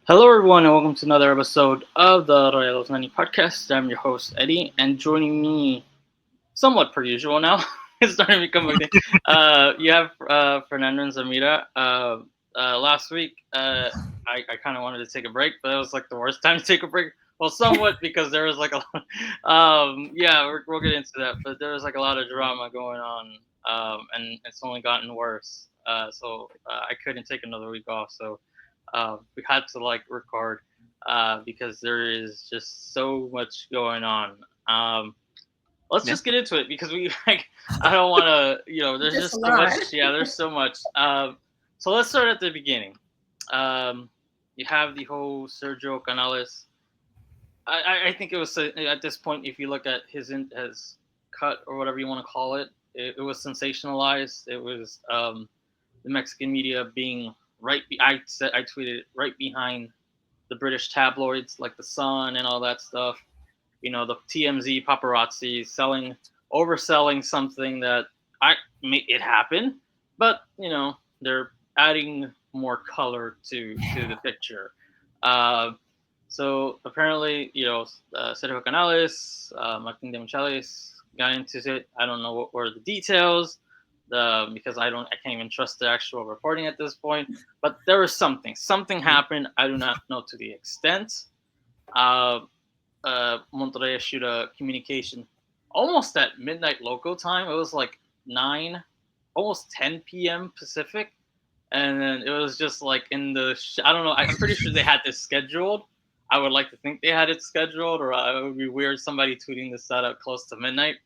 Hello, everyone, and welcome to another episode of the Rayados90 podcast. I'm your host, Eddie, and joining me, somewhat per usual now, it's starting to become a thing. You have Fernando and Zamira. Last week, I kind of wanted to take a break, but it was like the worst time to take a break. Well, somewhat because there was like a yeah, we'll get into that, but there was like a lot of drama going on, and it's only gotten worse. So I couldn't take another week off, so we had to like record because there is just so much going on. Let's Yeah. just get into it because we like I don't want to there's Just a just so much. lot. Yeah, there's so much. So let's start at the beginning. You have the whole Sergio Canales. I think it was at this point, if you look at his cut or whatever you want to call it, it was sensationalized. It was the Mexican media being I tweeted it, right behind the British tabloids like the Sun and all that stuff. The TMZ paparazzi overselling something that it happened, but they're adding more color to the picture. Uh, so apparently, Sergio Canales, Martin de Michelis got into it. I don't know what were the details, because I can't even trust the actual reporting at this point. But there was something happened. I do not know to the extent. Uh, Monterrey issued a communication almost at midnight local time. It was like 9, almost 10 p.m. Pacific, and then it was just like I don't know. I'm pretty sure they had this scheduled. I would like to think they had it scheduled, or it would be weird somebody tweeting this out at close to midnight,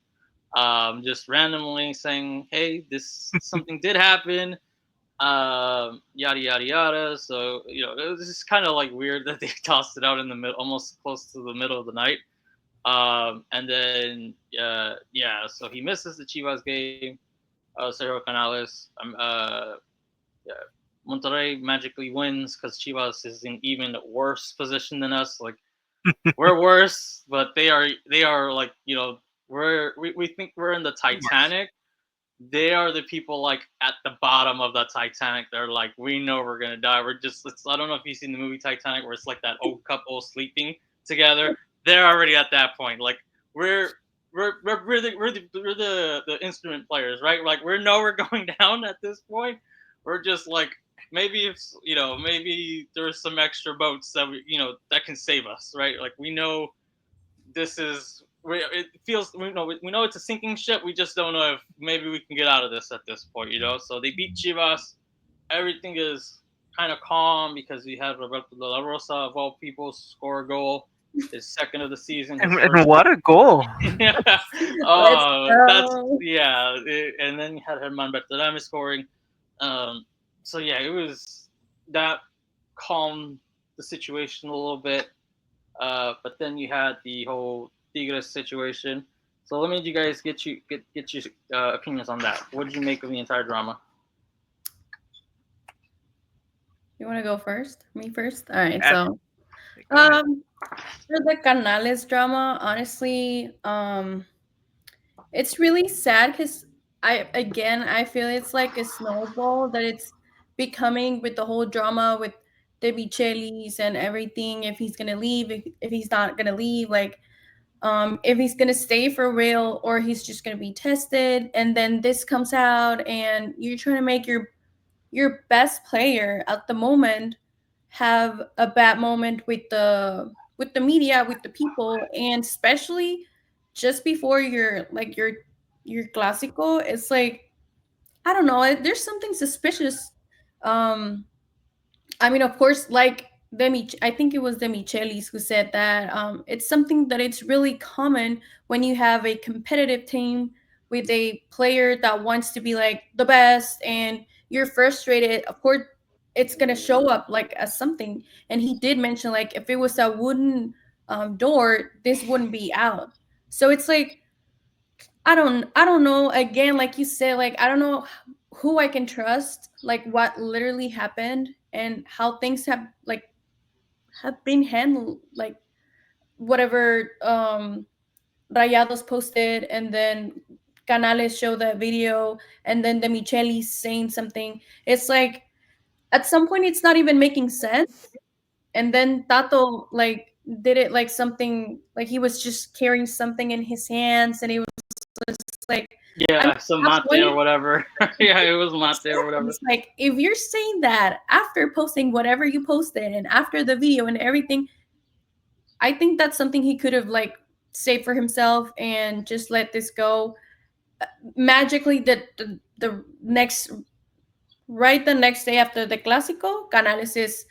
just randomly saying, "Hey, this something did happen." Yada yada yada. So it was just kind of like weird that they tossed it out in the middle, almost close to the middle of the night. And then yeah, so he misses the Chivas game. Sergio Canales. Yeah, Monterrey magically wins because Chivas is in even worse position than us. Like we're worse, but they are like we think we're in the Titanic. They are the people like at the bottom of the Titanic. They're like, we know we're gonna die. I don't know if you've seen the movie Titanic, where it's like that old couple sleeping together. They're already at that point. Like we're we're the instrument players, right? Like we know we're going down at this point. We're just like, maybe if maybe there's some extra boats that that can save us, right? Like we know this is it feels we know it's a sinking ship. We just don't know if maybe we can get out of this at this point. So they beat Chivas. Everything is kind of calm because we had Roberto de la Rosa, of all people, score a goal, his second of the season, his And first. what a goal! Yeah. Let's That's go. yeah. And then you had Herman Berterame scoring. So yeah, it was that calmed the situation a little bit. But then you had the whole Tigres situation. So let me you guys get your opinions on that. What did you make of the entire drama? You want to go first? Me first? All right. Uh, So, Go ahead. um, for the Canales drama, honestly, it's really sad because I feel it's like a snowball that it's becoming with the whole drama with the Michelis and everything. If he's gonna leave, if he's not gonna leave, like if he's gonna stay for real or he's just gonna be tested, and then this comes out and you're trying to make your best player at the moment have a bad moment with the media, with the people, and especially just before your Clásico. It's like, I don't know, there's something suspicious. um I mean, of course, like I think it was the Michelis who said that it's something that it's really common when you have a competitive team with a player that wants to be like the best and you're frustrated. Of course, it's gonna show up like as something. And he did mention like if it was a wooden door, this wouldn't be out. So it's like I don't know. Again, like you said, like I don't know who I can trust, like what literally happened and how things have been handled, like whatever Rayados posted, and then Canales showed that video, and then the Micheli saying something. It's like at some point it's not even making sense. and then Tato like did it like something like he was just carrying something in his hands, and he was just like, I'm Yeah, some mate or halfway. whatever. Yeah, it was mate or whatever. It's like if you're saying that after posting whatever you posted and after the video and everything, I think that's something he could have like saved for himself and just let this go. Magically, the next right the next day after the Clásico, Canales is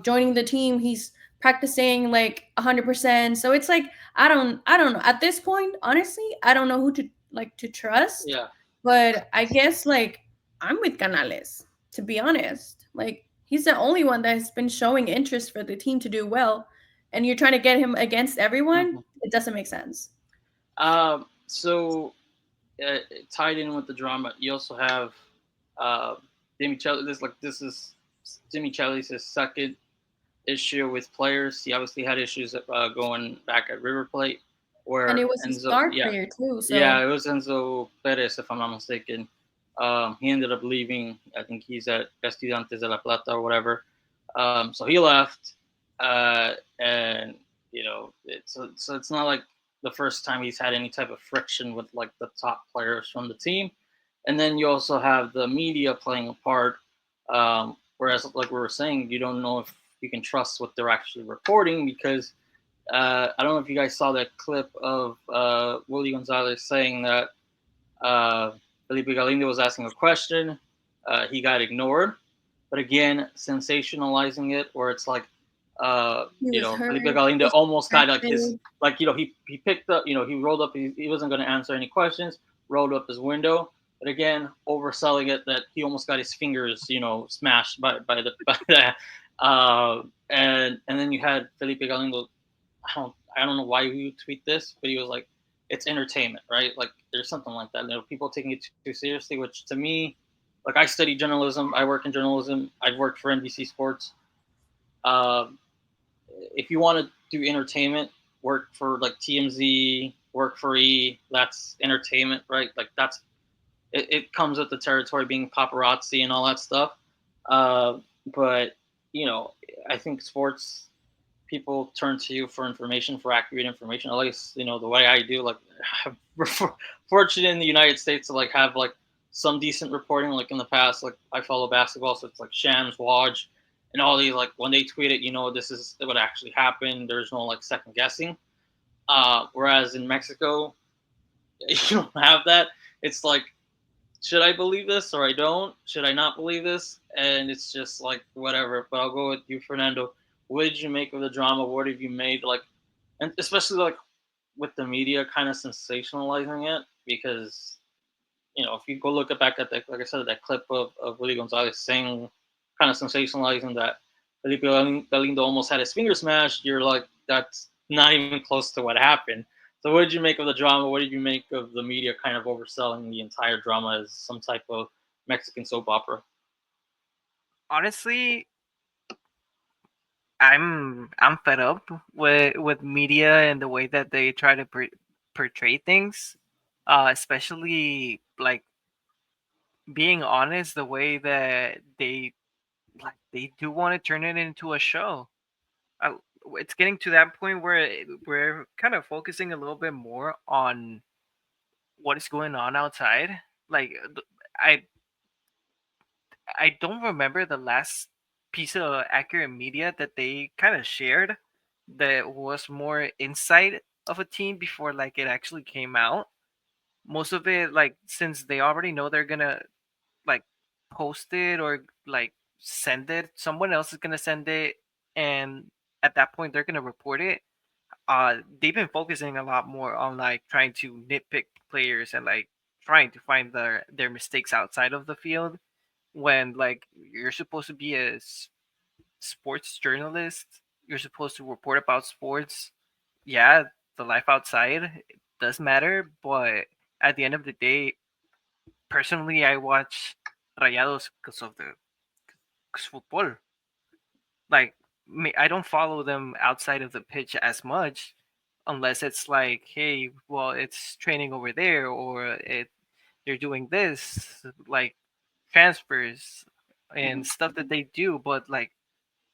joining the team. He's practicing like 100%. So it's like I don't know at this point. Honestly, I don't know who to like to trust. Yeah. But I guess like I'm with Canales, to be honest. Like he's the only one that has been showing interest for the team to do well, and you're trying to get him against everyone. Mhm. It doesn't make sense. So tied in with the drama, you also have uh, Jimmy Chelsea. This is Jimmy Chelsea's second issue with players. He obviously had issues going back at River Plate, And where it was a Enzo, star yeah, player too. yeah, So it was Enzo Perez, if I'm not mistaken. He ended up leaving. I think he's at Estudiantes de la Plata or whatever. So he left, and so it's not like the first time he's had any type of friction with like the top players from the team. And then you also have the media playing a part. Whereas, like we were saying, you don't know if you can trust what they're actually reporting because I don't know if you guys saw that clip of Willie Gonzalez saying that uh, Felipe Galindo was asking a question. He got ignored. But again, sensationalizing it, where it's like, he was hurt, Felipe Galindo almost got like his, distracted. like, he picked up, he rolled up, he wasn't going to answer any questions, rolled up his window. But again, overselling it that he almost got his fingers, smashed by the, by that. And then you had Felipe Galindo. I don't know why you tweet this, but he was like, it's entertainment, right? Like there's something like that. People taking it too seriously, which to me, like I study journalism, I work in journalism, I've worked for NBC Sports. Um, if you want to do entertainment, work for like TMZ, work for E. That's entertainment, right? Like it comes with the territory being paparazzi and all that stuff. Uh, but you know, I think sports people turn to you for information, for accurate information. At least the way I do. Like, we're fortunate in the United States to like have like some decent reporting. Like in the past, like I follow basketball, so it's like Shams, Waj, and all these. Like when they tweet it, this is what actually happened. There's no like second guessing. Whereas in Mexico, you don't have that. It's like, should I believe this or I don't? Should I not believe this? And it's just like whatever. But I'll go with you, Fernando. What did you make of the drama? What have you made like, and especially like with the media kind of sensationalizing it? Because if you go look back at that, like I said, that clip of Willie Gonzalez saying, kind of sensationalizing that Felipe Galindo almost had his finger smashed, you're like, that's not even close to what happened. So what did you make of the drama? What did you make of the media kind of overselling the entire drama as some type of Mexican soap opera? Honestly, I'm fed up with media and the way that they try to portray things, especially like being honest, the way that they do want to turn it into a show. I, it's getting to that point where we're kind of focusing a little bit more on what is going on outside. Like I I don't remember the last piece of accurate media that they kind of shared that was more insight of a team before like it actually came out. Most of it, like, since they already know they're gonna like post it or like send it, someone else is gonna send it, and at that point they're gonna report it. They've been focusing a lot more on like trying to nitpick players and like trying to find their mistakes outside of the field when like you're supposed to be a sports journalist. You're supposed to report about sports. Yeah, the life outside does matter, but at the end of the day, personally, I watch Rayados because of the cause football. Like, I don't follow them outside of the pitch as much, unless it's like, hey, well, it's training over there, or they're doing this, like transfers and Mm-hmm. stuff that they do. But like,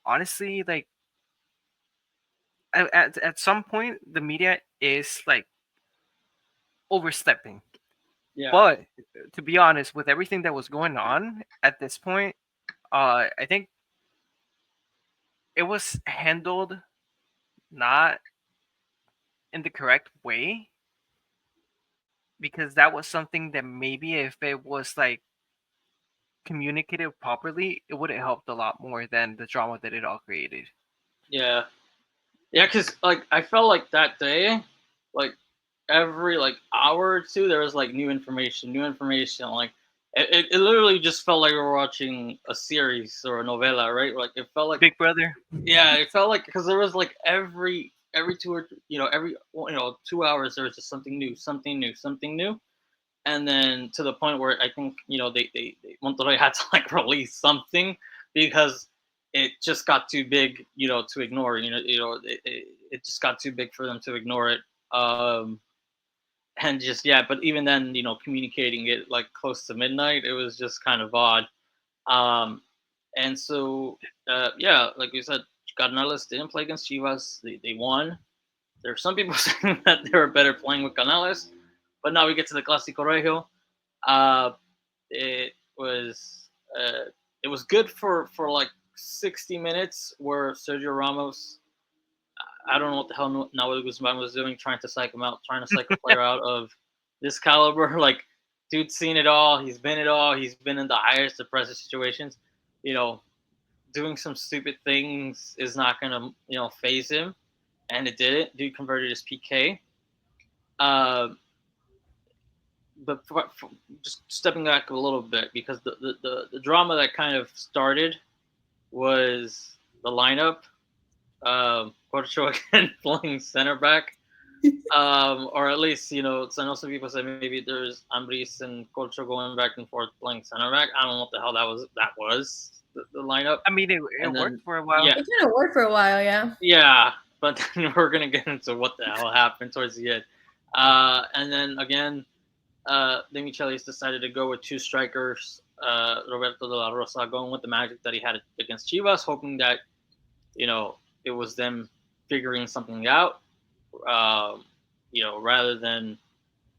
honestly, like at some point the media is like overstepping. Yeah. But to be honest, with everything that was going on at this point, I think it was handled not in the correct way, because that was something that maybe if it was like communicated properly, it would have helped a lot more than the drama that it all created. Yeah. Yeah, because like I felt like that day, like every like hour or two, there was like new information, new information. Like it literally just felt like we were watching a series or a novela, right? Like it felt like, Big Brother. yeah, it felt like because there was like every two or every 2 hours there was just something new, something new, something new, and then to the point where I think they Monterrey had to like release something because it just got too big, to ignore. It just got too big for them to ignore it. And just yeah, but even then, communicating it like close to midnight, it was just kind of odd. Um, and so yeah, like we said, Canales didn't play against Chivas. They won. There are some people saying that they were better playing with Canales, but now we get to the Clásico Regio. Uh, it was uh, it was good for like 60 minutes where Sergio Ramos, I don't know what the hell Nahuel Guzman was doing, trying to psych him out, trying to psych a player out of this caliber. Like, dude's seen it all. He's been it all. He's been in the highest of pressure situations. You know, doing some stupid things is not gonna phase him, and it didn't. Dude converted his PK. Uh, but just stepping back a little bit, because the drama that kind of started was the lineup. Porto again playing center back, or at least I know some people say maybe there's Ambris and Colcho going back and forth playing center back. I don't know what the hell that was. The lineup. I mean, it And then, worked for a while. yeah, It kind of worked for a while, yeah. yeah, but then we're gonna get into what the hell happened towards the end. And then again, De Michelis decided to go with two strikers. Roberto de la Rosa going with the magic that he had against Chivas, hoping that it was them figuring something out. Rather than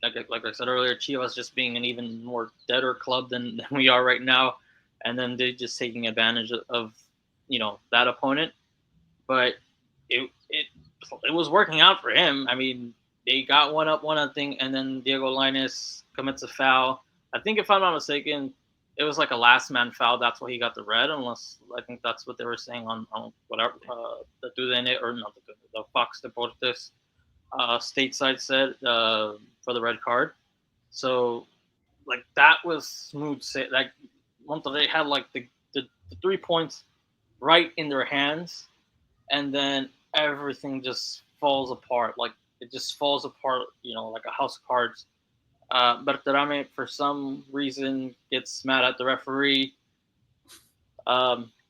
like I said earlier, Chivas just being an even more deader club than we are right now, and then they just taking advantage of that opponent. But it was working out for him. I mean, they got one up, one nothing, and then Diego Lainez commits a foul. I think if I'm not mistaken, it was like a last man foul. That's why he got the red. Unless I think that's what they were saying on whatever the Dudene or not the Fox Deportes stateside said for the red card. So like that was smooth. Like Monterrey had like the 3 points right in their hands, and then everything just falls apart. Like it just falls apart, like a house of cards. Berterame, for some reason, gets mad at the referee.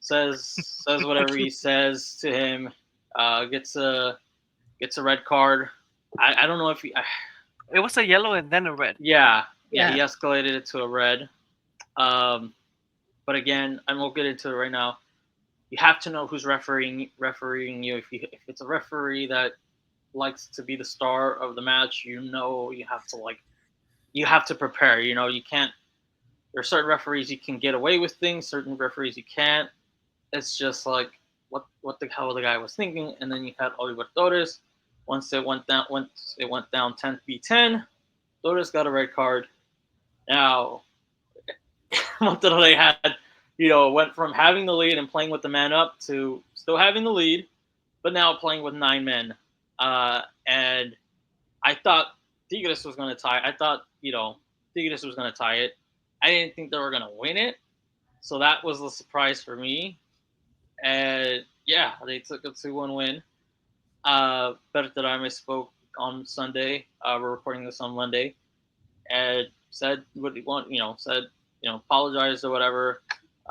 Says whatever he says to him. Gets a red card. I don't know if he. It was a yellow and then a red. Yeah, he Yeah. escalated it to a red. But again, and we'll get into it right now. You have to know who's refereeing you. If it's a referee that likes to be the star of the match, you have to prepare. You can't. There are certain referees you can get away with things. Certain referees you can't. It's just like what the hell the guy was thinking. And then you had Oliver Torres. Once it went down 10v10, Torres got a red card. Now Monterrey had, went from having the lead and playing with the man up to still having the lead, but now playing with 9 men. And I thought Tigres was going to tie. I thought, Tigres was going to tie it. I didn't think they were going to win it. So that was the surprise for me. And yeah, they took a 2-1 win. Berterame spoke on Sunday. We're recording this on Monday. And said what he said, apologized or whatever.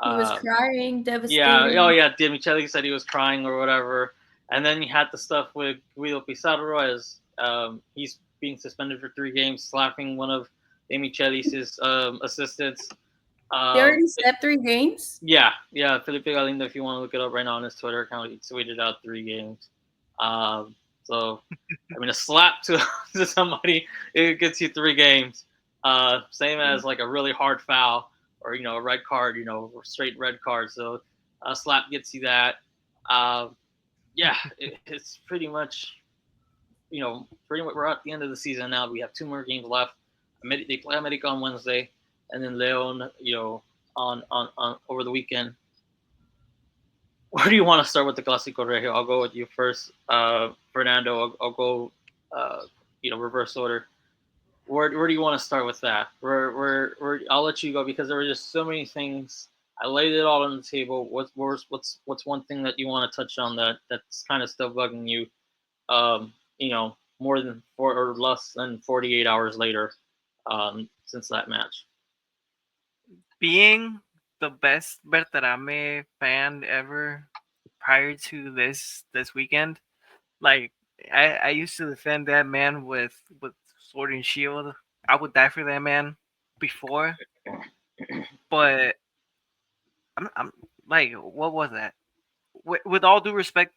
He was crying, devastated. Yeah, oh yeah, Michele said he was crying or whatever. And then you had the stuff with Guido Pizarro as he's being suspended for 3 games, slapping one of De Michele's assistants. They already said 3 games? Yeah, Felipe Galindo, if you want to look it up right now on his Twitter account, he tweeted out 3 games. So, I mean, a slap to to somebody, it gets you 3 games. Same as like a really hard foul or a red card, straight red card. So a slap gets you that. Uh, yeah, it's pretty much we're at the end of the season now. We have 2 more games left. They play America on Wednesday, and then Leon, on over the weekend. Where do you want to start with the Clásico Regio? I'll go with you first, Fernando. I'll go, reverse order. Where do you want to start with that? Where I'll let you go because there were just so many things. I laid it all on the table. What's one thing that you want to touch on that's kind of still bugging you? More than four or less than 48 hours later, since that match. Being the best Bertarame fan ever prior to this weekend, like I used to defend that man with sword and shield. I would die for that man before, but I'm like, what was that? With all due respect,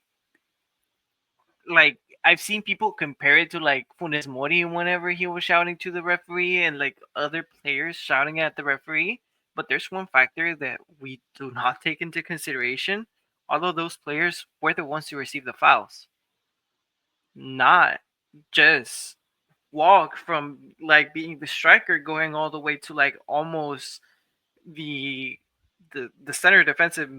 like I've seen people compare it to like Funes Mori whenever he was shouting to the referee and like other players shouting at the referee. But there's one factor that we do not take into consideration. Although those players were the ones who received the fouls, not just walk from like being the striker going all the way to like almost the the center defensive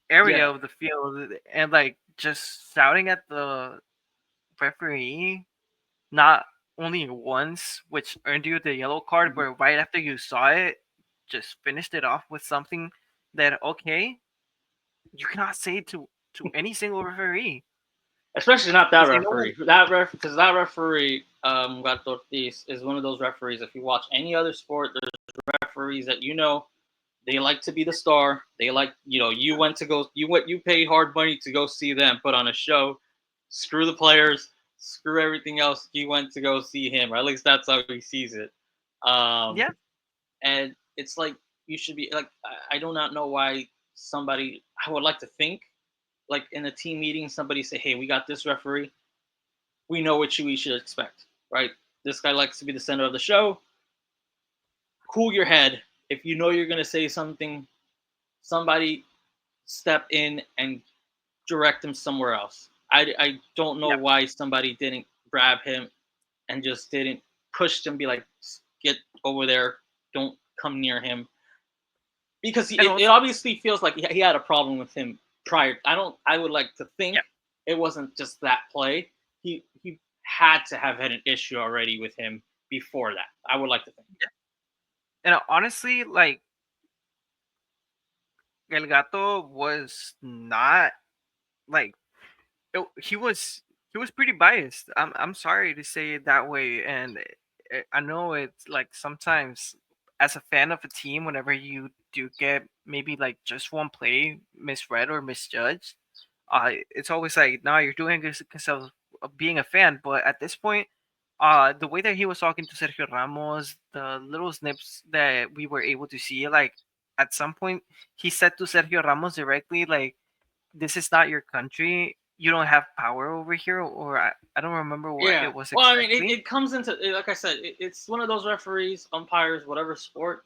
area Yeah. of the field and like just shouting at the referee not only once, which earned you the yellow card, Mhm. but right after you saw it, just finished it off with something that okay, you cannot say to any single referee Especially not that because they know. referee. Because that referee, Gato Ortiz, is one of those referees. If you watch any other sport, there's referees that they like to be the star. They like you went to go you pay hard money to go see them put on a show. Screw the players. Screw everything else. You went to go see him, or at least that's how he sees it. Um, Yeah, and it's like you should be like I do not know why somebody. I would like to think like in a team meeting, somebody say, "Hey, we got this referee. We know what we should expect, right? This guy likes to be the center of the show. Cool your head. If you know you're gonna say something, somebody step in and direct him somewhere else." I don't know yeah. why somebody didn't grab him and just didn't push him, be like, "Get over there. Don't come near him." Because And it also, obviously feels like he had a problem with him prior. I would like to think yeah, it wasn't just that play. He had to have had an issue already with him before that. I would like to think. yeah. And honestly, like El Gato was not like he was pretty biased. I'm sorry to say it that way, and I know it's like sometimes as a fan of a team, whenever you do get maybe like just one play misread or misjudged, it's always like, no, you're doing this because of being a fan. But at this point, the way that he was talking to Sergio Ramos, the little snips that we were able to see, like at some point, he said to Sergio Ramos directly, like, "This is not your country. You don't have power over here." Or I don't remember what Yeah. it was Well, I mean, exactly. it comes into like I said, it's one of those referees, umpires, whatever sport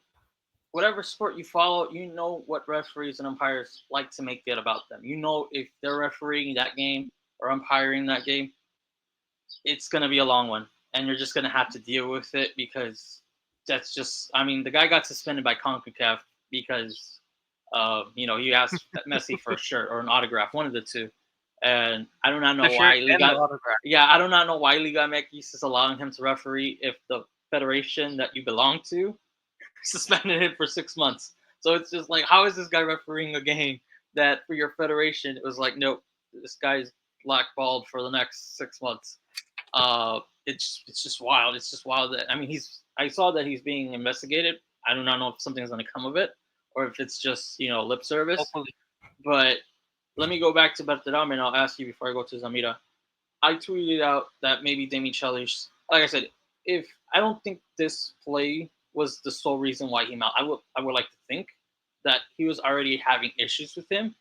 you follow, you know what referees and umpires like to make it about them. You know if they're refereeing that game or umpiring that game, it's going to be a long one, and you're just going to have to deal with it because that's just. I mean, the guy got suspended by Concacaf because, he asked Messi for a shirt or an autograph, one of the two, and I do not The know shirt why and the Liga. autograph. Yeah, I do not know why Liga MX is allowing him to referee if the federation that you belong to suspended him for 6 months. So it's just like, how is this guy refereeing a game that for your federation it was like, nope, this guy's blackballed for the next 6 months. It's just wild. It's just wild that I saw that he's being investigated. I do not know if something's going to come of it or if it's just lip service. Hopefully, But let me go back to Berterame and I'll ask you before I go to Zamira. I tweeted out that maybe Demi Chelish, like I said, if I don't think this play was the sole reason why he out. I would like to think that he was already having issues with him.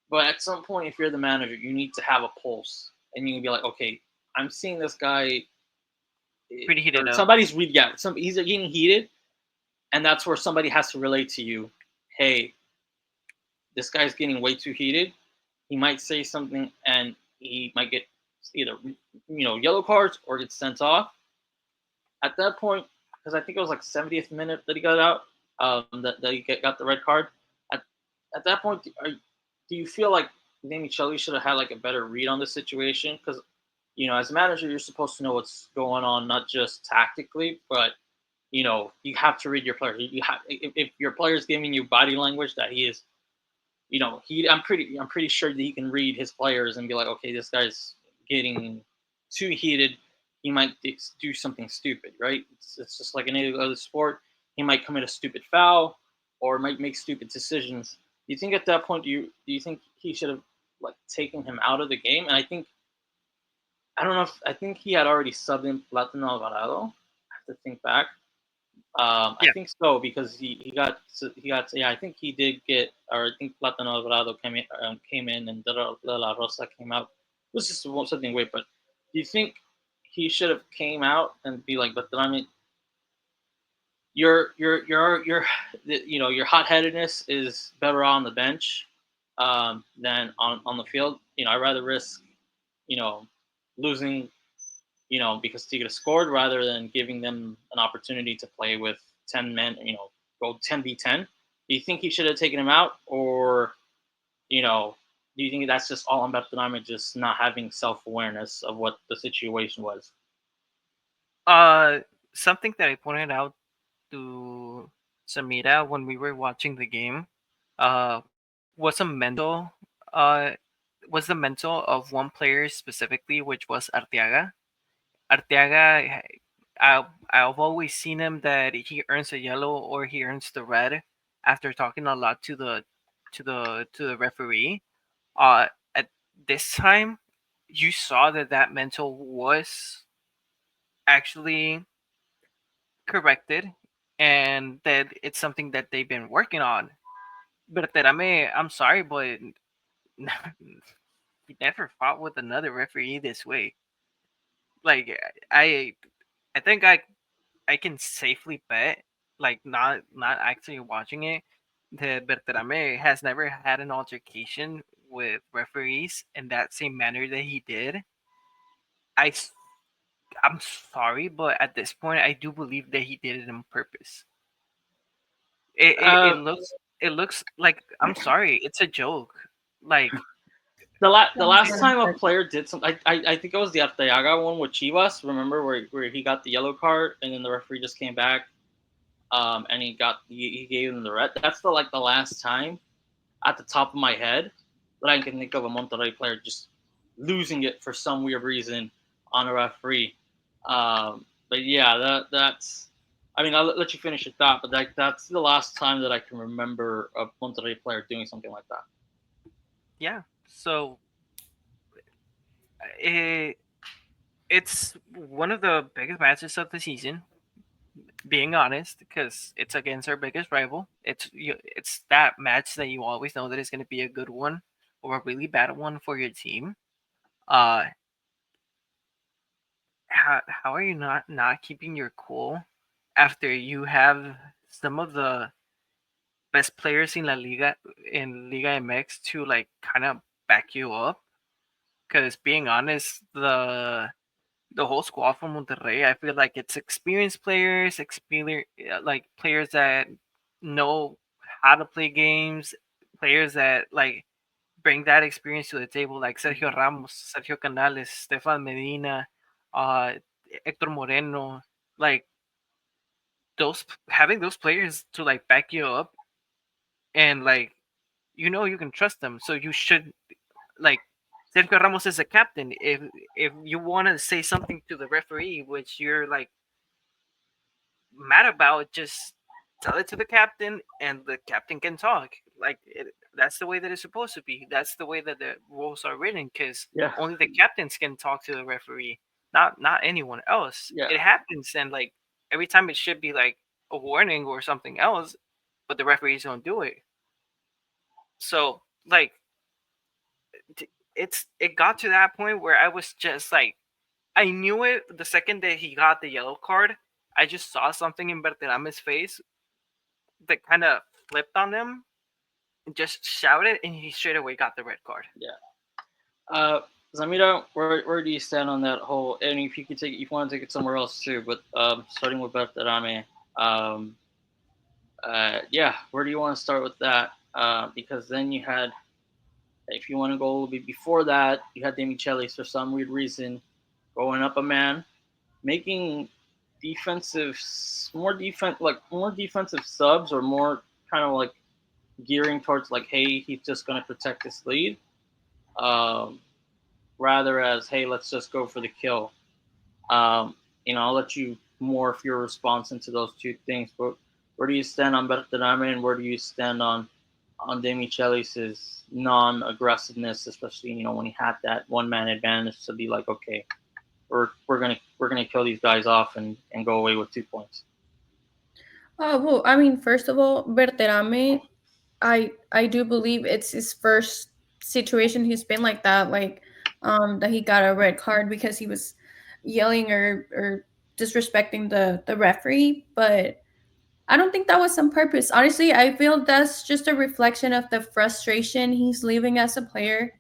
But at some point, if you're the manager, you need to have a pulse, and you can be like, okay, I'm seeing this guy, Pretty heated or up. somebody's really, yeah, he's getting heated, and that's where somebody has to relate to you, hey, this guy's getting way too heated. He might say something, and he might get either yellow cards or get sent off. At that point, because I think it was like 70th minute that he got out, that he got the red card. At, at that point, do you feel like Danny Cheli should have had like a better read on the situation? Because as a manager, you're supposed to know what's going on, not just tactically, but you have to read your player. You have if your player is giving you body language that he is, I'm pretty sure that he can read his players and be like, okay, this guy's getting too heated. He might do something stupid, right? It's just like any other sport. He might commit a stupid foul or might make stupid decisions. Do you think at that point, do you think he should have like taken him out of the game? And I don't know if I think he had already subbed in Platino Alvarado. I have to think back. I Yeah. think so because he got yeah, I think he did get, or I think Platano Alvarado came in and De La Rosa came out. It was just something weird. But do you think he should have came out and be like, but I mean, your hot headedness is better on the bench than on the field. I'd rather risk you know losing because Tigres scored rather than giving them an opportunity to play with 10 men, go 10v10. Do you think he should have taken him out, or, do you think that's just all on Bertrame just not having self awareness of what the situation was? Uh, Something that I pointed out to Samira when we were watching the game, uh, was a mental, uh, was the mental of one player specifically, which was Arteaga. Arteaga, I've always seen him that he earns a yellow or he earns the red after talking a lot to the referee. At this time, you saw that mental was actually corrected, and that it's something that they've been working on. But Terame, I'm sorry, but he never fought with another referee this way. Like I, I think I can safely bet, like not actually watching it, that Bertrame has never had an altercation with referees in that same manner that he did. I s- I'm sorry, but at this point, I do believe that he did it on purpose. It Uh, looks like, I'm sorry, it's a joke. Like, the Sounds last good. time a player did something, I think it was the Arteaga one with Chivas. Remember where he got the yellow card and then the referee just came back, and he gave him the red. That's the last time at the top of my head that I can think of a Monterrey player just losing it for some weird reason on a referee. But yeah, that's. I mean, I'll let you finish your thought, but that's the last time that I can remember a Monterrey player doing something like that. yeah. So it it's one of the biggest matches of the season. Being honest, because it's against our biggest rival. It's that match that you always know that it's going to be a good one or a really bad one for your team. Uh, how are you not keeping your cool after you have some of the best players in Liga MX to like kind of back you up? Because being honest, the whole squad from Monterrey, I feel like it's experienced players, like players that know how to play games, players that like bring that experience to the table, like Sergio Ramos, Sergio Canales, Stefan Medina, uh, Hector Moreno, like having those players to like back you up, and like you can trust them, so you should like. Sergio Ramos is a captain. If you want to say something to the referee, which you're like mad about, just tell it to the captain, and the captain can talk. That's the way that it's supposed to be. That's the way that the rules are written, because Yeah, only the captains can talk to the referee, not anyone else. yeah. It happens, and like every time it should be like a warning or something else, but the referees don't do it. So like it got to that point where I was just like, I knew it the second that he got the yellow card. I just saw something in Berterame's face that kind of flipped on him and just shouted, and he straight away got the red card. Yeah. Zamira, where do you stand on that whole? And if you could take, if you want to take it somewhere else too, but starting with Berterame, um, yeah, where do you want to start with that? Because then you had, if you want to go a little bit before that, you had Demichelis for some weird reason going up a man, making defensive, more defensive subs, or more kind of like gearing towards like, hey, he's just gonna protect this lead, um, rather as, hey, let's just go for the kill. I'll let you morph your response into those two things. But where do you stand on Berterame, and where do you stand on Demichelis' non-aggressiveness, especially when he had that one-man advantage to be like, okay, we're gonna kill these guys off and go away with 2 points. Oh, well, I mean, first of all, Berterame, I do believe it's his first situation he's been like that, like that he got a red card because he was yelling or disrespecting the referee, but I don't think that was on purpose. Honestly, I feel that's just a reflection of the frustration he's leaving as a player.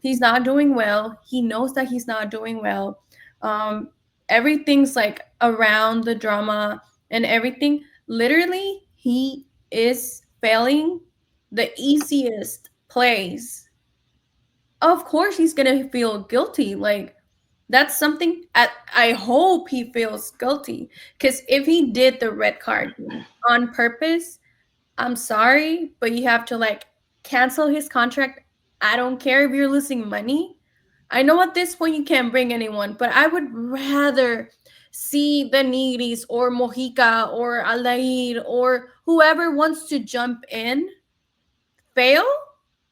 He's not doing well. He knows that he's not doing well. Um, Everything's like around the drama and everything. Literally, he is failing the easiest plays. Of course, he's gonna feel guilty. Like that's something I hope he feels guilty because if he did the red card on purpose, I'm sorry, but you have to like cancel his contract. I don't care if you're losing money. I know at this point you can't bring anyone, but I would rather see the Nigris or Mojica or Aldair or whoever wants to jump in fail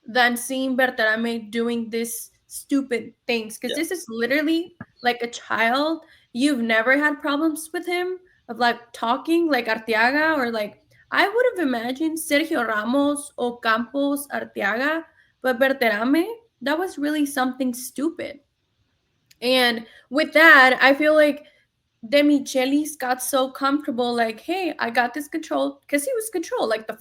than seeing Bertarame doing this stupid things because Yeah. this is literally like a child. You've never had problems with him of like talking like Arteaga or like I would have imagined Sergio Ramos or Campos Arteaga, but Berterame, that was really something stupid. And with that, I feel like Demichelis got so comfortable, like, hey, I got this control because he was controlled. Like the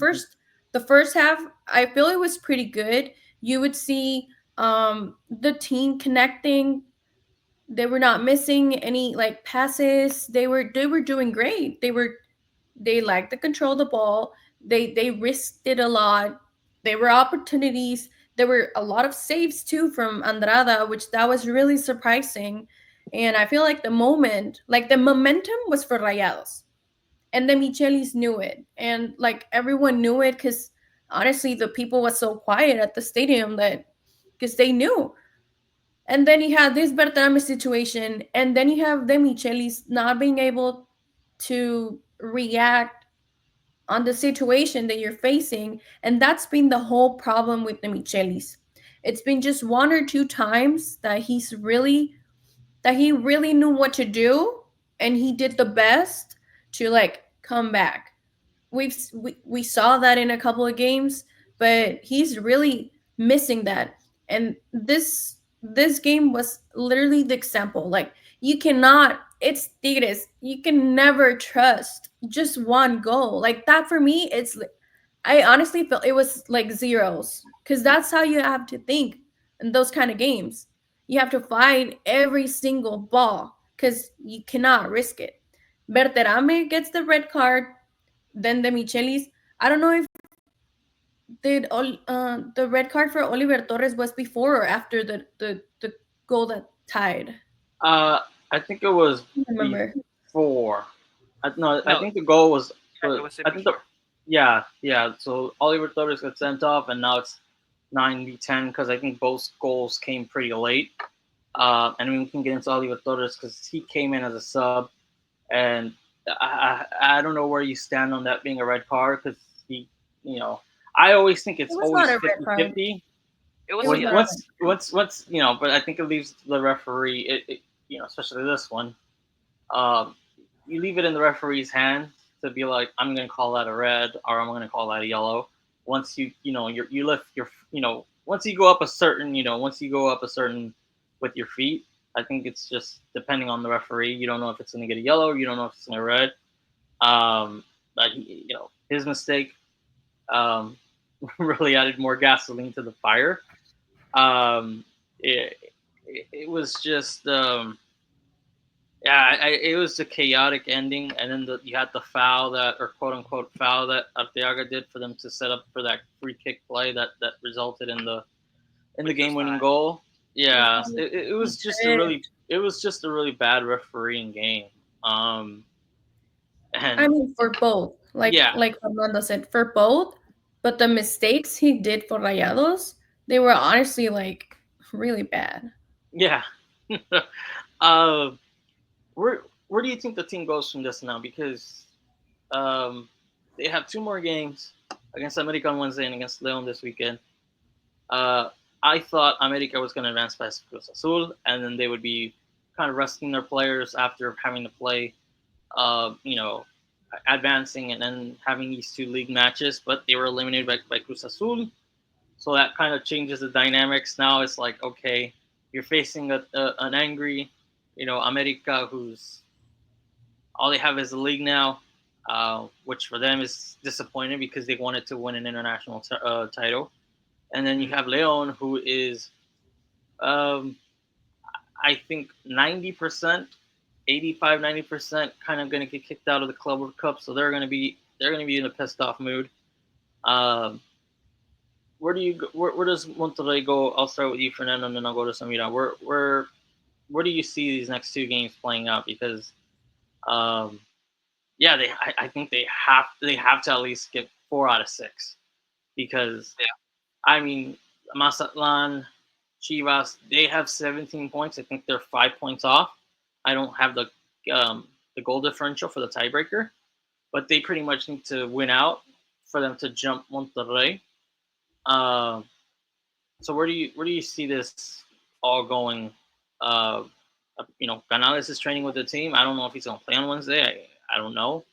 first half, I feel it was pretty good. You would see the team connecting. They were not missing any like passes. They were doing great. They liked to control the ball. They risked it a lot. There were opportunities. There were a lot of saves too from Andrada, which that was really surprising. And I feel like the moment, like the momentum was for Rayados. And the Michelis knew it. And like everyone knew it because honestly the people was so quiet at the stadium that because they knew. And then you had this Bertrame situation, and then you have the Michelis not being able to react on the situation that you're facing. And that's been the whole problem with the Michelis. It's been just one or two times that he really knew what to do and he did the best to like come back. We saw that in a couple of games, but he's really missing that. And this game was literally the example. Like you cannot, it's Tigres. You can never trust just one goal. Like that for me, I honestly felt it was like zeros because that's how you have to think in those kind of games. You have to fight every single ball because you cannot risk it. Berterame gets the red card, then the Michelis. I don't know if the red card for Oliver Torres was before or after the goal that tied. Uh, I think it was I don't remember. before. No, I No, think the goal was. it was it I think the before. yeah. So Oliver Torres got sent off, and now it's 9-10 because I think both goals came pretty late. And we can get into Oliver Torres because he came in as a sub, and I don't know where you stand on that being a red card because he, you know, I always think It it's was not always a red card. 50-50. It was It a was When, not yellow. a once but I think it leaves the referee. Especially this one. Um, you leave it in the referee's hands to be like, I'm going to call that a red or I'm going to call that a yellow. Once you lift your once you go up a certain, with your feet, I think it's just depending on the referee. You don't know if it's going to get a yellow, you don't know if it's going to red. But his mistake um, really added more gasoline to the fire. Um, it was just yeah, it was a chaotic ending, and then you had the foul that, or quote unquote foul, that Arteaga did for them to set up for that free kick play that resulted in the game winning goal. Yeah, it was just a really bad refereeing game. And I mean, for both, yeah, like Fernando said, for both. But the mistakes he did for Rayados, they were honestly like really bad. yeah. uh, where do you think the team goes from this now? Because they have two more games against America on Wednesday and against Leon this weekend. Uh, I thought America was going to advance past Cruz Azul, and then they would be kind of resting their players after having to play, advancing and then having these two league matches. But they were eliminated by Cruz Azul, so that kind of changes the dynamics. Now it's like, okay, you're facing an angry, America, who's all they have is the league now, which for them is disappointing because they wanted to win an international title. And then you have Leon, who is, um, I think, 90%, 85, 90% kind of going to get kicked out of the Club World Cup. So they're going to be in a pissed off mood. Um, where does Monterrey go? I'll start with you, Fernando, and then I'll go to Samira. Where do you see these next two games playing out? Because um, yeah, I think they have to at least get 4 out of 6, because I mean, Mazatlan, Chivas, they have 17 points. I think they're 5 points off. I don't have the goal differential for the tiebreaker, but they pretty much need to win out for them to jump Monterrey. Um, so where do you see this all going? Uh, Canales is training with the team. I don't know if he's going to play on Wednesday. I don't know.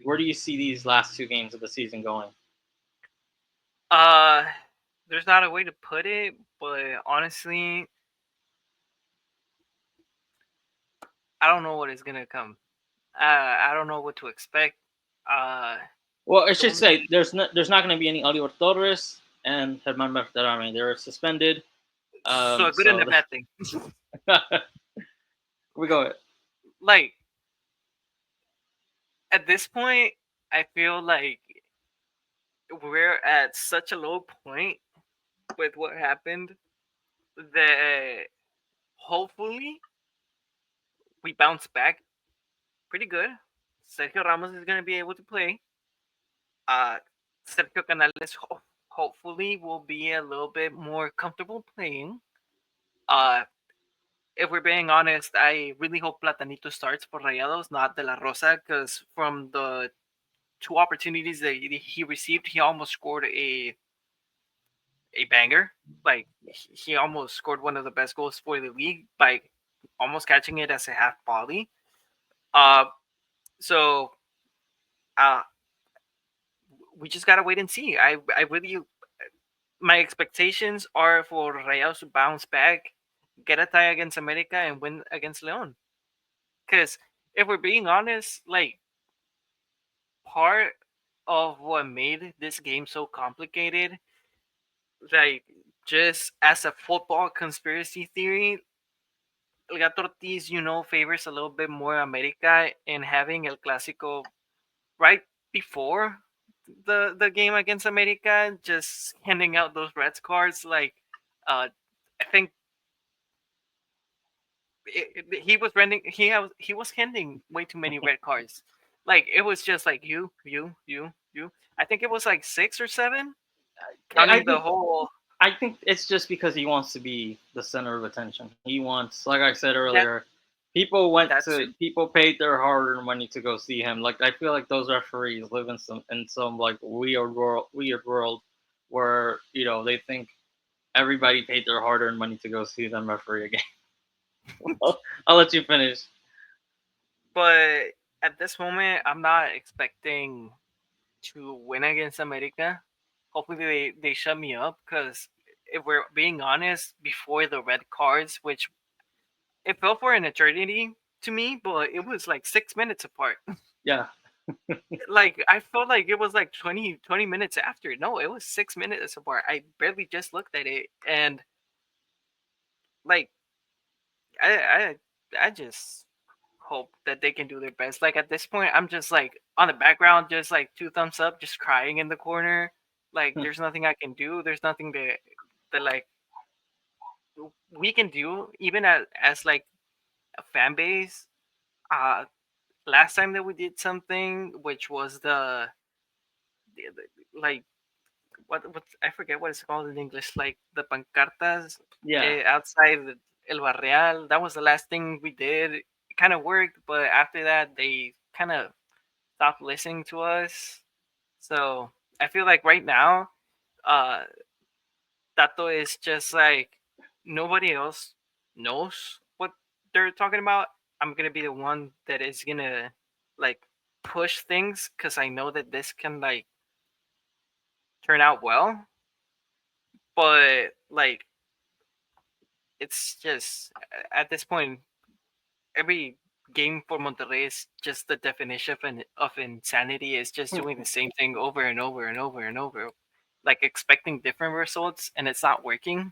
Where do you see these last two games of the season going? There's not a way to put it, but honestly, I don't know what is gonna come. I don't know what to expect. Well, I should say there's not going to be any Oliver Torres and Germán Berterame. They're suspended. So a good and a bad thing. We go. Like at this point, I feel like we're at such a low point with what happened that hopefully we bounce back pretty good. Sergio Ramos is going to be able to play. Sergio Canales hopefully will be a little bit more comfortable playing. If we're being honest, I really hope Platanito starts for Rayados, not De La Rosa, because from the two opportunities that he received, he almost scored a banger. Like he almost scored one of the best goals for the league by almost catching it as a half volley. So we just gotta wait and see. I really, my expectations are for Rayados to bounce back, get a tie against America, and win against Leon. Because if we're being honest, like part of what made this game so complicated, like just as a football conspiracy theory, El Gato Ortiz, favors a little bit more America in having El Clásico right before the game against America, just handing out those red cards. Like, I think he was rending. He was handing way too many red cards. Like it was just like you. I think it was like 6 or 7, counting the whole. I think it's just because he wants to be the center of attention. He wants, like I said earlier, people paid their hard-earned money to go see him. Like I feel like those referees live in some like weird world where they think everybody paid their hard-earned money to go see them referee a game. Well, I'll let you finish. But at this moment, I'm not expecting to win against America. hopefully they shut me up because if we're being honest, before the red cards, which it felt for an eternity to me, but it was like 6 minutes apart. Yeah, Like I felt like it was like 20 minutes after. No, it was 6 minutes apart. I barely just looked at it, and like I I I just hope that they can do their best. Like at this point, I'm just like on the background, just like two thumbs up, just crying in the corner. Like there's nothing I can do. There's nothing that like we can do, even as like a fan base. Uh, Last time that we did something, which was like what I forget what it's called in English, like the pancartas yeah, outside El Barrial. That was the last thing we did. It kind of worked, but after that, they kind of stopped listening to us. So I feel like right now, uh, Tato is just like nobody else knows what they're talking about. I'm gonna be the one that is gonna like push things because I know that this can like turn out well. But like it's just at this point, every game for Monterrey is just the definition of insanity. Is just doing the same thing over and over and over and over, like expecting different results, and it's not working.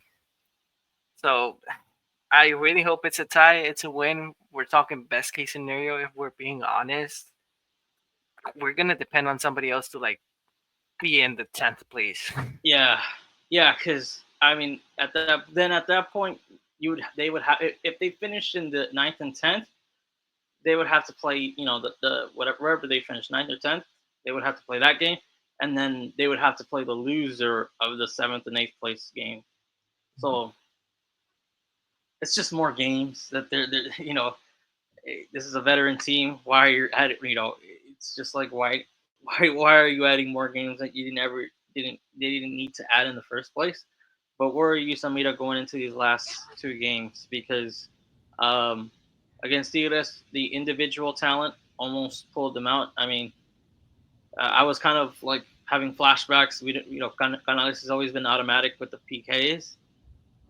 So I really hope it's a tie. It's a win. We're talking best case scenario. If we're being honest, we're gonna depend on somebody else to like be in the 10th place. yeah, yeah. Because I mean, at that point, they would have if they finished in the ninth and 10th, they would have to play, the whatever wherever they finished, ninth or 10th, they would have to play that game, and then they would have to play the loser of the seventh and eighth place game. So it's just more games that they're this is a veteran team. Why are you at it? It's just like why are you adding more games that you didn't need to add in the first place? But where are you, Samira, going into these last two games? Because um, against Tigres, the individual talent almost pulled them out. I mean, I was kind of like having flashbacks. We didn't, Canales has always been automatic with the PKs.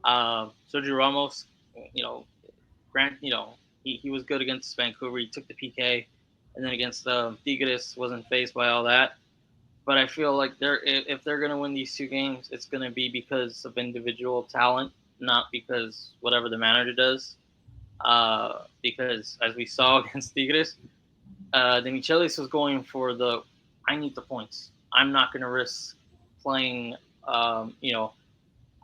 Sergio Ramos, you know, Grant, he was good against Vancouver. He took the PK, and then against Tigres wasn't phased by all that. But I feel like if they're gonna win these two games, it's gonna be because of individual talent, not because whatever the manager does. Because as we saw against Tigres, De Michelis was going for the I need the points. I'm not gonna risk playing. Um, you know,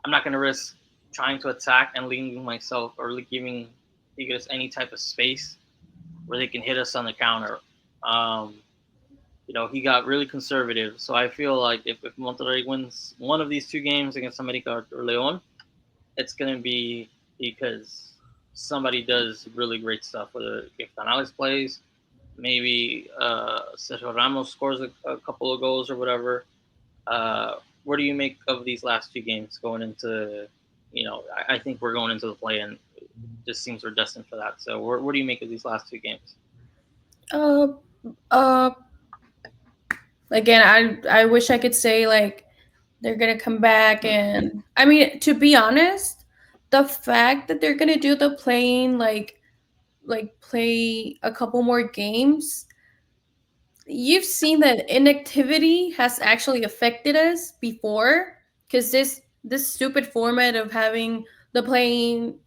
I'm not gonna risk trying to attack and leaving myself or giving Tigres any type of space where they can hit us on the counter. Um, he got really conservative. So I feel like if Monterrey wins one of these two games against America or Leon, it's going to be because somebody does really great stuff. Whether if Canales plays, maybe Sergio Ramos scores a couple of goals or whatever. What do you make of these last two games going into, I think we're going into the play and it just seems we're destined for that. So what do you make of these last two games? Uh, uh, Again, I wish I could say like they're gonna come back, and I mean, to be honest, the fact that they're gonna do the playing like play a couple more games, you've seen that inactivity has actually affected us before, because this stupid format of having the playing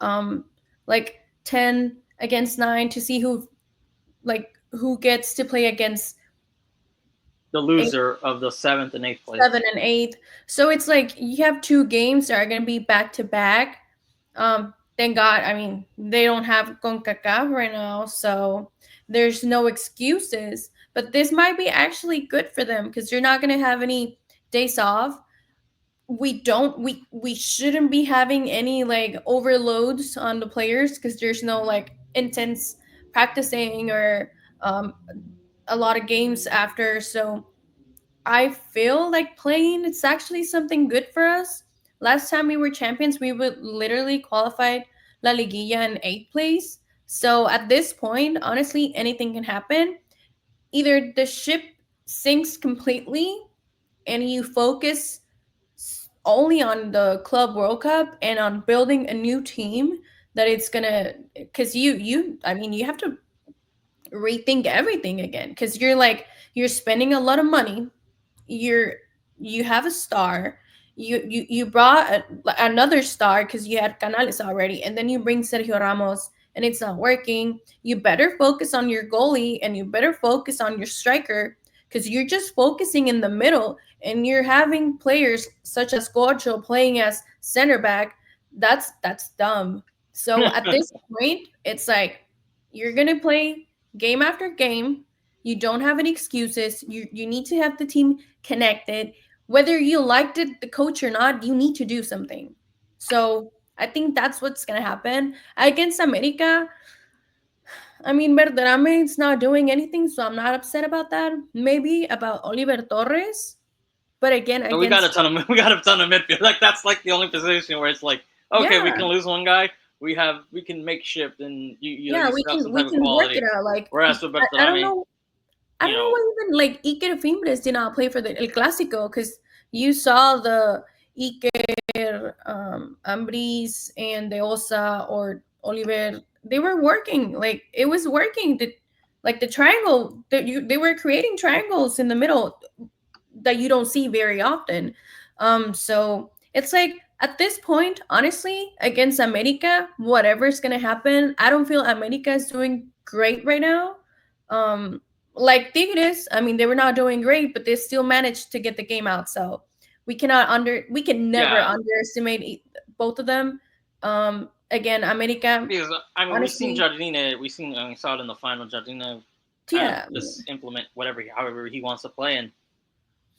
like 10 against 9 to see who gets to play against The loser of the seventh and eighth place. 7 and 8. So it's like you have two games that are going to be back to back. Thank God. I mean, they don't have CONCACAF right now, so there's no excuses. But this might be actually good for them because you're not going to have any days off. We shouldn't be having any like overloads on the players because there's no like intense practicing or um, a lot of games after. So I feel like playing it's actually something good for us. Last time we were champions, we would literally qualified La Liguilla in eighth place. So at this point, honestly, anything can happen. Either the ship sinks completely and you focus only on the Club World Cup and on building a new team that it's gonna, because I mean, you have to rethink everything again, because you're spending a lot of money. you're you have a star. You brought another star because you had Canales already, and then you bring Sergio Ramos and it's not working. You better focus on your goalie and you better focus on your striker, because you're just focusing in the middle and you're having players such as Gocho playing as center back. That's dumb. So at this point, it's like you're gonna play game after game. You don't have any excuses. You need to have the team connected. Whether you liked it, the coach or not, you need to do something. So I think that's what's gonna happen against America. I mean, Verderame is not doing anything, so I'm not upset about that. Maybe about Oliver Torres, but again, So we got a against, ton of we got a ton of midfield. Like that's like the only position where it's like, okay, we yeah, can lose one guy. We can make shift, and yeah, you still have some we type of can work it quality. out. Like Whereas with I don't Bertarame, know. I you don't know know, why even like Iker Fimbres did not play for the El Clásico, because you saw the Iker, Ambris, and De Osa or Oliver. They were working. Like it was working. Like the triangle that they were creating triangles in the middle that you don't see very often. So it's like at this point, honestly, against America, whatever's gonna happen, I don't feel America is doing great right now. Um, like Tigres, I mean, they were not doing great, but they still managed to get the game out. So we can never yeah, underestimate both of them. Again, America, because I mean, honestly, We seen we saw it in the final. Jardine kind of yeah, just implement however he wants to play, and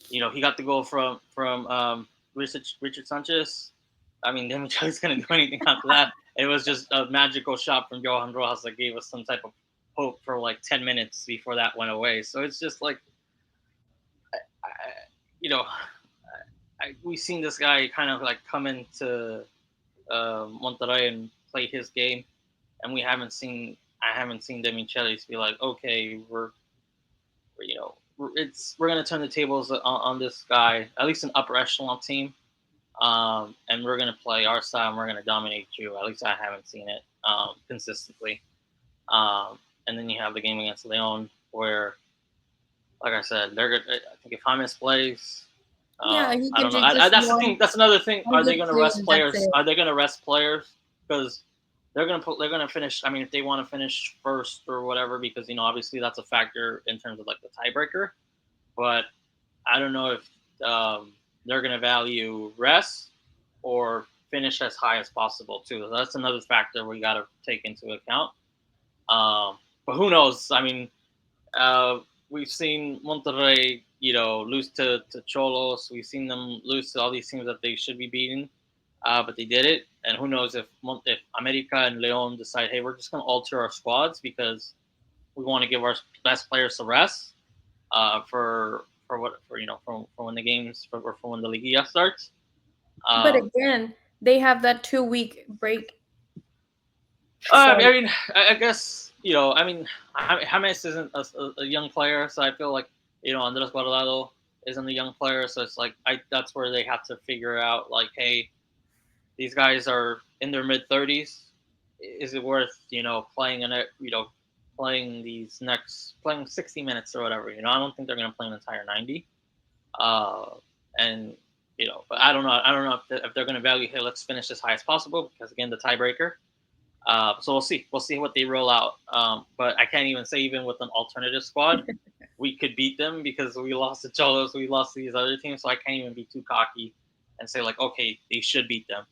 he got the goal from Richard Sanchez. I mean, Demichelis couldn't do anything after that. It was just a magical shot from Johan Rojas that gave us some type of hope for like 10 minutes before that went away. So it's just like, I, you know, we've seen this guy kind of like come into Monterrey and play his game, and I haven't seen Demichelis be like, okay, we're gonna turn the tables on this guy, at least an upper echelon team, and we're gonna play our style and we're gonna dominate you. At least I haven't seen it consistently. And then you have the game against Leon, where, like I said, they're good. I think if James plays, yeah, he I can don't know. do just That's the thing. That's another thing. Are they good going to play rest and that's players? it. Are they going to rest players? Because they're going to finish. I mean, if they want to finish first or whatever, because obviously that's a factor in terms of like the tiebreaker. But I don't know if they're going to value rest or finish as high as possible too. So that's another factor we got to take into account. But who knows? I mean, we've seen Monterrey, lose to Cholos. We've seen them lose to all these teams that they should be beating, but they did it. And who knows if America and Leon decide, hey, we're just going to alter our squads because we want to give our best players a rest for when the games for when the Liga starts. But Um, again, they have that 2 week break. I So mean, I guess I mean, James isn't a young player, so I feel like Andres Guardado isn't a young player, so it's like that's where they have to figure out like, hey, these guys are in their mid-30s. Is it worth playing in it? Playing 60 minutes or whatever. I don't think they're going to play an entire 90. Uh, and but I don't know. I don't know if they're going to value, hey, let's finish as high as possible because again, the tiebreaker. So we'll see. We'll see what they roll out. But I can't even say even with an alternative squad, we could beat them because we lost to Cholos, we lost to these other teams. So I can't even be too cocky and say like, okay, they should beat them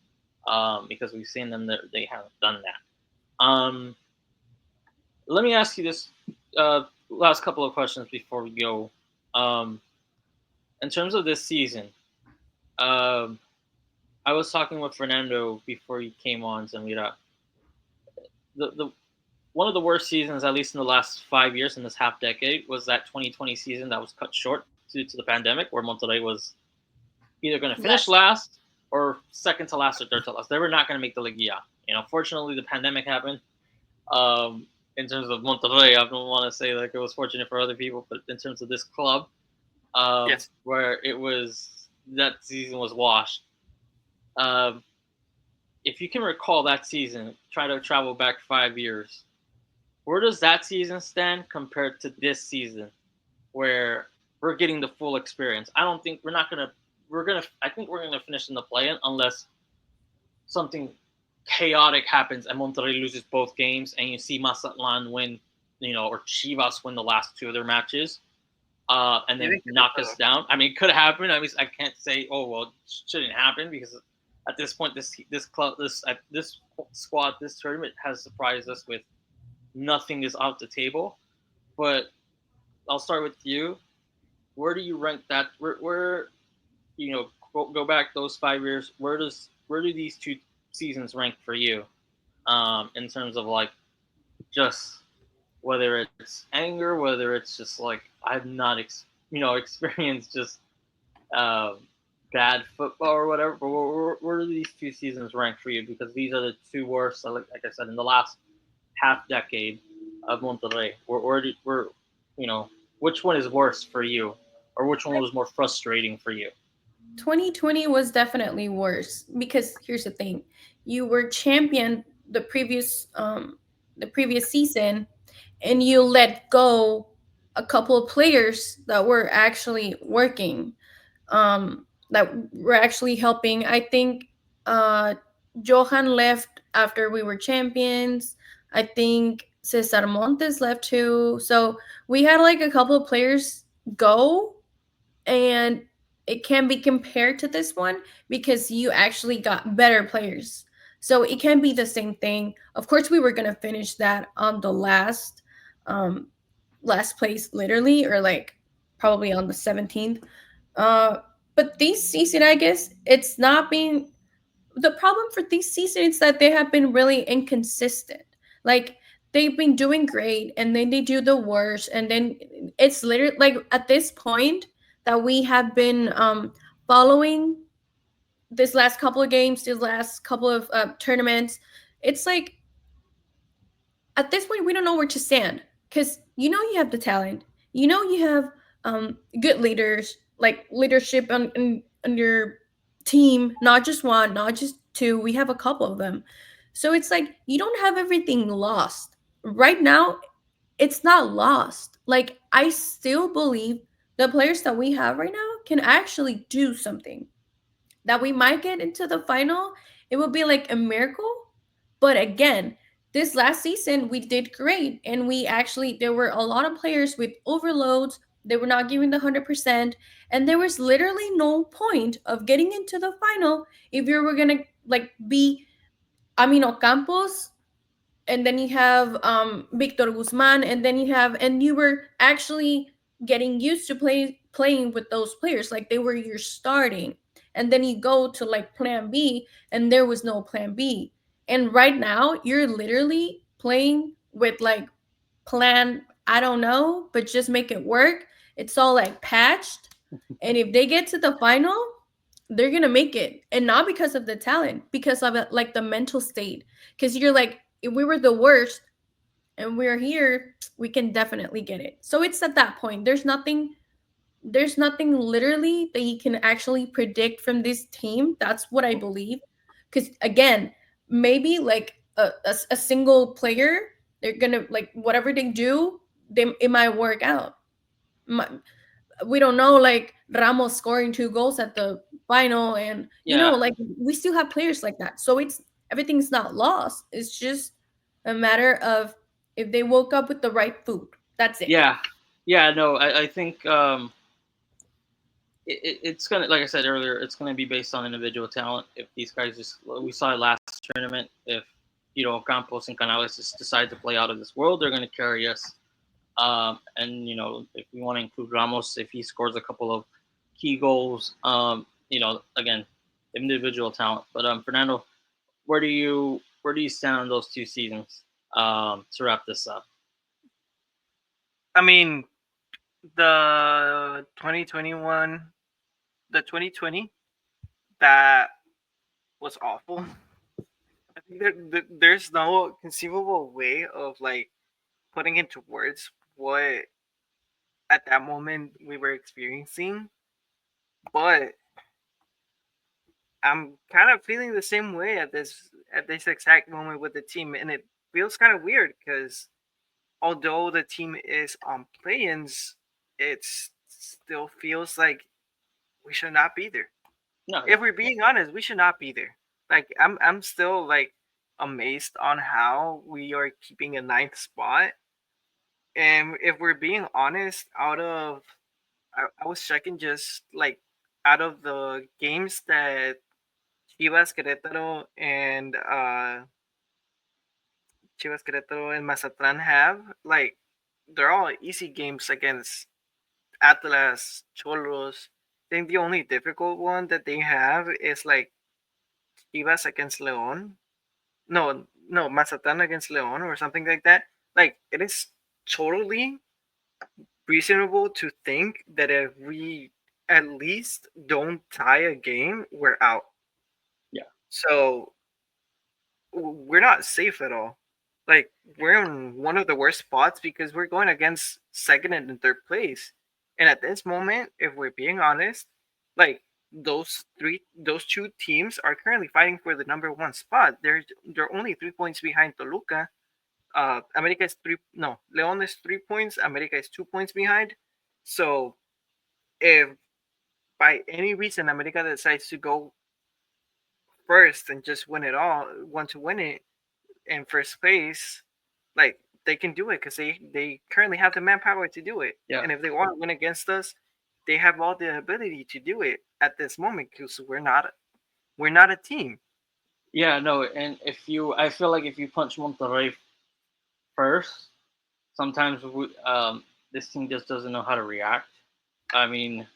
because we've seen them that they haven't done that. Let me ask you this last couple of questions before we go. In terms of this season, um, I was talking with Fernando before he came on, Zamira. The one of the worst seasons, at least in the last 5 years, in this half decade, was that 2020 season that was cut short due to the pandemic, where Monterrey was either going to finish yes. last or second to last or third to last. They were not going to make the Liga. Fortunately, the pandemic happened. In terms of Monterrey, I don't want to say like it was fortunate for other people, but in terms of this club, Yes. where it was that season was washed. Um, if you can recall that season, try to travel back 5 years. Where does that season stand compared to this season, where we're getting the full experience? I don't think we're not gonna. We're gonna. I think we're gonna finish in the play-in unless something chaotic happens and Monterrey loses both games, and you see Mazatlan win, or Chivas win the last two of their matches, and then knock us down. I mean, it could happen. I mean, I can't say, oh well, it shouldn't happen, because at this point, this club, this squad, this tournament has surprised us with nothing is off the table. But I'll start with you. Where do you rank that? Where go back those 5 years. Where do these two seasons rank for you, in terms of like just whether it's anger, whether it's just like I've not experienced just um, bad football or whatever. But where do these two seasons rank for you? Because these are the two worst, like I said, in the last half decade of Monterrey. Which one is worse for you, or which one was more frustrating for you? 2020 was definitely worse because here's the thing. You were champion the previous season, and you let go a couple of players that were actually working, that were actually helping. I think Johan left after we were champions. I think Cesar Montes left too. So we had like a couple of players go, and it can be compared to this one because you actually got better players. So it can be the same thing. Of course, we were gonna finish that on the um, last place, literally, or like probably on the 17th. Uh, but this season, I guess it's not been the problem for this season is that they have been really inconsistent. Like they've been doing great and then they do the worst, and then it's literally like at this point that we have been following this last couple of games, this last couple of tournaments. It's like at this point we don't know where to stand because you have the talent, you have good leaders, like leadership on your team, not just one, not just two, we have a couple of them. So it's like you don't have everything lost right now. It's not lost. Like I still believe the players that we have right now can actually do something, that we might get into the final. It would be like a miracle. But again, this last season we did great, and we actually there were a lot of players with overloads. They were not giving the 100%, and there was literally no point of getting into the final if you were gonna like be Amino Campos, and then you have Victor Guzman, and then you were actually getting used to playing with those players, like they were your starting, and then you go to like Plan B, and there was no Plan B, and right now you're literally playing with like Plan, I don't know, but just make it work. It's all like patched, and if they get to the final, they're gonna make it, and not because of the talent, because of it, like the mental state. Because you're like, if we were the worst and we're here, we can definitely get it. So it's at that point. There's nothing literally that you can actually predict from this team. That's what I believe. Because again, maybe like a single player, they're gonna like whatever they do, it might work out. We don't know, like Ramos scoring 2 goals at the final, and Yeah, like we still have players like that. So it's everything's not lost. It's just a matter of if they woke up with the right food. That's it. yeah, yeah. No, I think it's gonna, like I said earlier, it's gonna be based on individual talent. If these guys just, we saw it last tournament, if Campos and Canales just decide to play out of this world, they're gonna carry us. And if we want to include Ramos, if he scores a couple of key goals, again, individual talent. But Fernando, where do you stand on those two seasons, to wrap this up? I mean, the 2021, the 2020, that was awful. I think there's no conceivable way of like putting into words what at that moment we were experiencing. But I'm kind of feeling the same way at this exact moment with the team, and it feels kind of weird because although the team is on play-ins, it still feels like we should not be there. No, yeah, If we're being honest, we should not be there. Like I'm still like amazed on how we are keeping a ninth spot. And if we're being honest, I was checking just like out of the games that Chivas, Querétaro and Mazatlan have, like they're all easy games against Atlas, Cholos. I think the only difficult one that they have is like Chivas against León. No, Mazatlan against León or something like that. Like it is totally reasonable to think that if we at least don't tie a game, we're out. yeah, So we're not safe at all. Like we're in one of the worst spots because we're going against second and third place. And at this moment, if we're being honest, like those two teams are currently fighting for the number one spot. They're only 3 points behind Toluca. America is three. No, Leon is 3 points. America is 2 points behind. So if by any reason America decides to go first and just win it all, want to win it in first place, like they can do it because they currently have the manpower to do it. yeah, And if they want to win against us, they have all the ability to do it at this moment because we're not a team. yeah. No, and I feel like if you punch Monterrey first, sometimes this team just doesn't know how to react. I mean,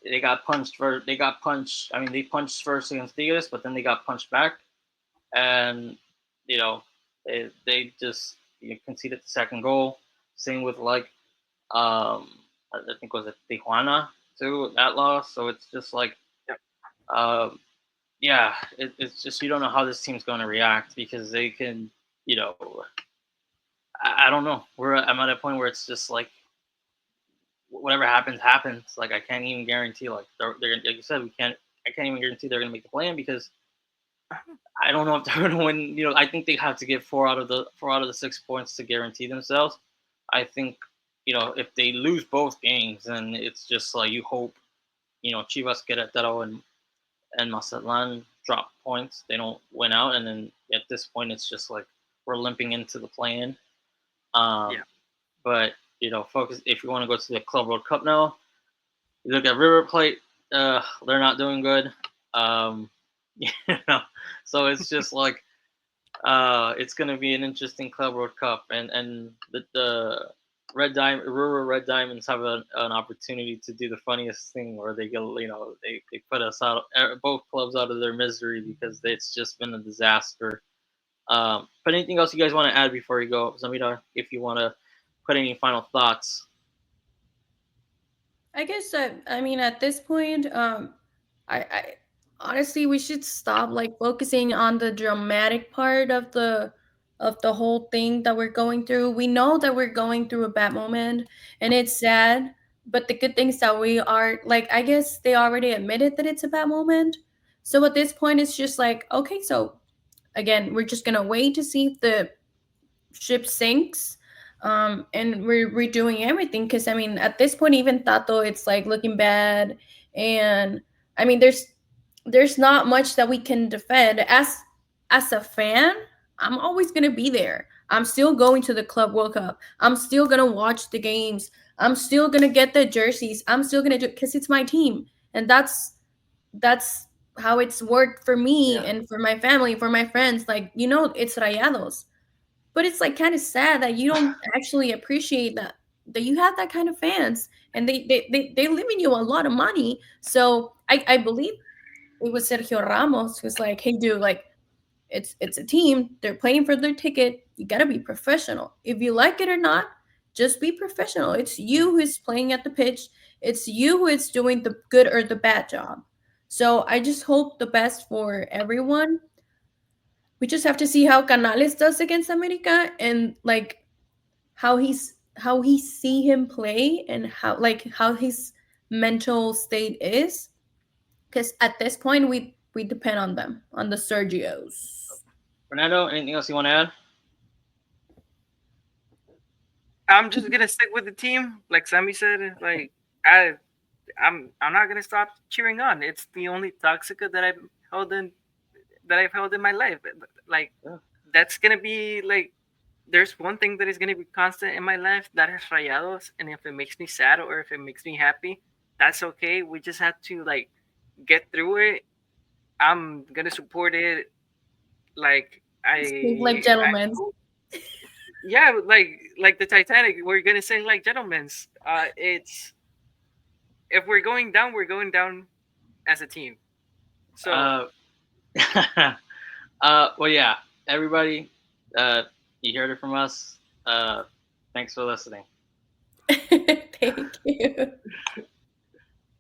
they got punched first. They got punched. I mean, they punched first against Tigres, but then they got punched back, and you know, they just conceded the second goal. Same with like I think was it Tijuana too that loss. So it's just like Yep. um, yeah, it's just you don't know how this team's going to react because they can you know I don't know. I'm at a point where it's just like whatever happens, happens. Like I can't even guarantee. Like they're like you said, we can't. I can't even guarantee they're gonna make the plan because I don't know if they're gonna win. I think they have to get 4 out of the 6 points to guarantee themselves. I think if they lose both games, then it's just like you hope Chivas Querétaro and Mazatlan drop points. They don't win out, and then at this point, it's just like we're limping into the play-in. Yeah. But focus if you want to go to the Club World Cup now. You look at River Plate; they're not doing good. Um, you know, so it's just like it's going to be an interesting Club World Cup, and the River Red Diamonds have an opportunity to do the funniest thing, where they get they put us out both clubs out of their misery because it's just been a disaster. But anything else you guys want to add before we go, Zamira? If you want to put any final thoughts. I guess I mean at this point, I honestly we should stop like focusing on the dramatic part of the whole thing that we're going through. We know that we're going through a bad moment, and it's sad. But the good things that we are like, I guess they already admitted that it's a bad moment. So at this point, it's just like, okay, so again, we're just gonna wait to see if the ship sinks, and we're redoing everything because I mean at this point even Tato it's like looking bad, and I mean there's not much that we can defend as a fan. I'm always gonna be there. I'm still going to the Club World Cup. I'm still gonna watch the games. I'm still gonna get the jerseys. I'm still gonna do because it's my team, and that's how it's worked for me Yeah, and for my family, for my friends. Like it's Rayados, but it's like kind of sad that you don't actually appreciate that you have that kind of fans, and they live in you a lot of money. So I believe it was Sergio Ramos who's like, hey dude, like it's a team, they're playing for their ticket, you gotta be professional. If you like it or not, just be professional. It's you who's playing at the pitch, it's you who is doing the good or the bad job. So I just hope the best for everyone. We just have to see how Canales does against America, and like how he see him play, and how his mental state is. because at this point we depend on them, on the Sergios. Fernando, anything else you want to add? I'm just gonna stick with the team, like Sammy said. Like I'm not gonna stop cheering on. It's the only Toxica held in I've held in my life. Like Yeah. that's gonna be like there's one thing that is gonna be constant in my life, that is Rayados, and if it makes me sad or if it makes me happy, that's okay. We just have to like get through it. I'm gonna support it. Like Speak like I gentlemen. yeah, like the Titanic, we're gonna sing like gentlemen's. It's if we're going down as a team. So Well, yeah, everybody, you heard it from us. Thanks for listening. Thank you.